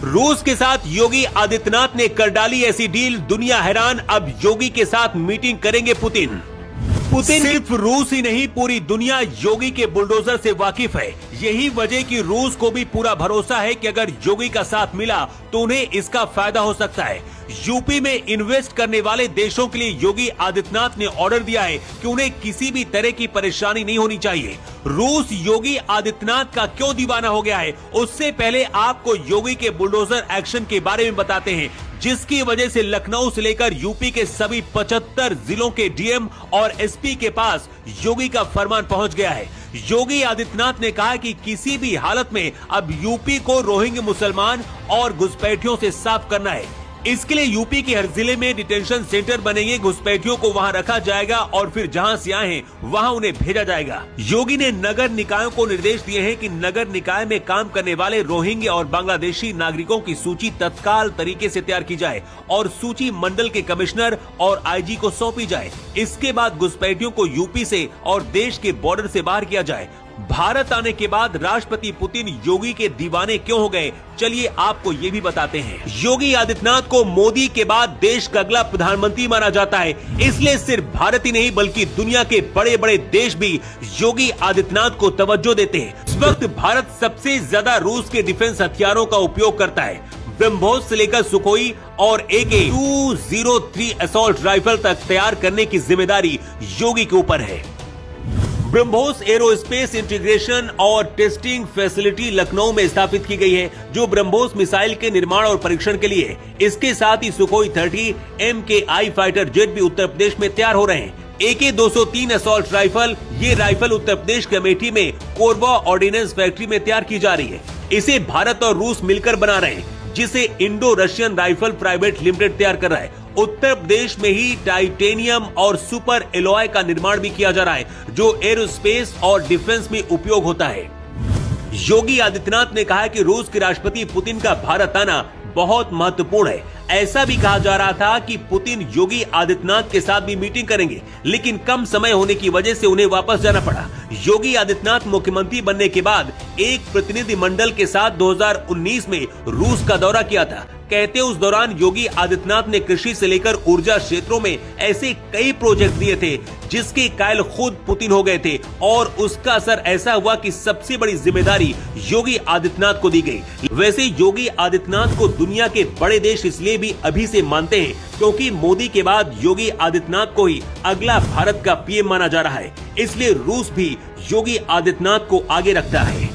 रूस के साथ योगी आदित्यनाथ ने कर डाली ऐसी डील, दुनिया हैरान। अब योगी के साथ मीटिंग करेंगे पुतिन। सिर्फ रूस ही नहीं, पूरी दुनिया योगी के बुलडोजर से वाकिफ है। यही वजह कि रूस को भी पूरा भरोसा है कि अगर योगी का साथ मिला तो उन्हें इसका फायदा हो सकता है। यूपी में इन्वेस्ट करने वाले देशों के लिए योगी आदित्यनाथ ने ऑर्डर दिया है कि उन्हें किसी भी तरह की परेशानी नहीं होनी चाहिए। रूस योगी आदित्यनाथ का क्यों दीवाना हो गया है, उससे पहले आपको योगी के बुलडोजर एक्शन के बारे में बताते हैं, जिसकी वजह से लखनऊ से लेकर यूपी के सभी 75 जिलों के डीएम और एसपी के पास योगी का फरमान पहुंच गया है। योगी आदित्यनाथ ने कहा कि किसी भी हालत में अब यूपी को रोहिंग्या मुसलमान और घुसपैठियों से साफ करना है। इसके लिए यूपी के हर जिले में डिटेंशन सेंटर बनेंगे, घुसपैठियों को वहां रखा जाएगा और फिर जहां से आए हैं वहां उन्हें भेजा जाएगा। योगी ने नगर निकायों को निर्देश दिए हैं कि नगर निकाय में काम करने वाले रोहिंग्या और बांग्लादेशी नागरिकों की सूची तत्काल तरीके से तैयार की जाए और सूची मंडल के कमिश्नर और आईजी को सौंपी जाए। इसके बाद घुसपैठियों को यूपी से और देश के बॉर्डर से बाहर किया जाए। भारत आने के बाद राष्ट्रपति पुतिन योगी के दीवाने क्यों हो गए, चलिए आपको ये भी बताते हैं। योगी आदित्यनाथ को मोदी के बाद देश का अगला प्रधानमंत्री माना जाता है, इसलिए सिर्फ भारत ही नहीं बल्कि दुनिया के बड़े बड़े देश भी योगी आदित्यनाथ को तवज्जो देते हैं। इस वक्त भारत सबसे ज्यादा रूस के डिफेंस हथियारों का उपयोग करता है। ब्रह्मोस से लेकर सुखोई और AK-203 असॉल्ट राइफल तक तैयार करने की जिम्मेदारी योगी के ऊपर है। ब्रह्मोस एरोस्पेस इंटीग्रेशन और टेस्टिंग फैसिलिटी लखनऊ में स्थापित की गई है, जो ब्रह्मोस मिसाइल के निर्माण और परीक्षण के लिए है। इसके साथ ही सुखोई 30 MKI फाइटर जेट भी उत्तर प्रदेश में तैयार हो रहे हैं। AK-203 असॉल्ट राइफल, ये राइफल उत्तर प्रदेश के अमेठी में कोरबा ऑर्डिनेंस फैक्ट्री में तैयार की जा रही है। इसे भारत और रूस मिलकर बना रहे हैं, जिसे Indo Russian rifle private limited तैयार कर रहा है। उत्तर प्रदेश में ही टाइटेनियम और सुपर एलॉय का निर्माण भी किया जा रहा है, जो एरोस्पेस और डिफेंस में उपयोग होता है। योगी आदित्यनाथ ने कहा कि रूस के राष्ट्रपति पुतिन का भारत आना बहुत महत्वपूर्ण है। ऐसा भी कहा जा रहा था कि पुतिन योगी आदित्यनाथ के साथ भी मीटिंग करेंगे, लेकिन कम समय होने की वजह से उन्हें वापस जाना पड़ा। योगी आदित्यनाथ मुख्यमंत्री बनने के बाद एक प्रतिनिधि मंडल के साथ 2019 में रूस का दौरा किया था। कहते उस दौरान योगी आदित्यनाथ ने कृषि से लेकर ऊर्जा क्षेत्रों में ऐसे कई प्रोजेक्ट दिए थे जिसके कायल खुद पुतिन हो गए थे, और उसका असर ऐसा हुआ कि सबसे बड़ी जिम्मेदारी योगी आदित्यनाथ को दी गई। वैसे योगी आदित्यनाथ को दुनिया के बड़े देश इसलिए भी अभी से मानते हैं क्योंकि मोदी के बाद योगी आदित्यनाथ को ही अगला भारत का PM माना जा रहा है। इसलिए रूस भी योगी आदित्यनाथ को आगे रखता है।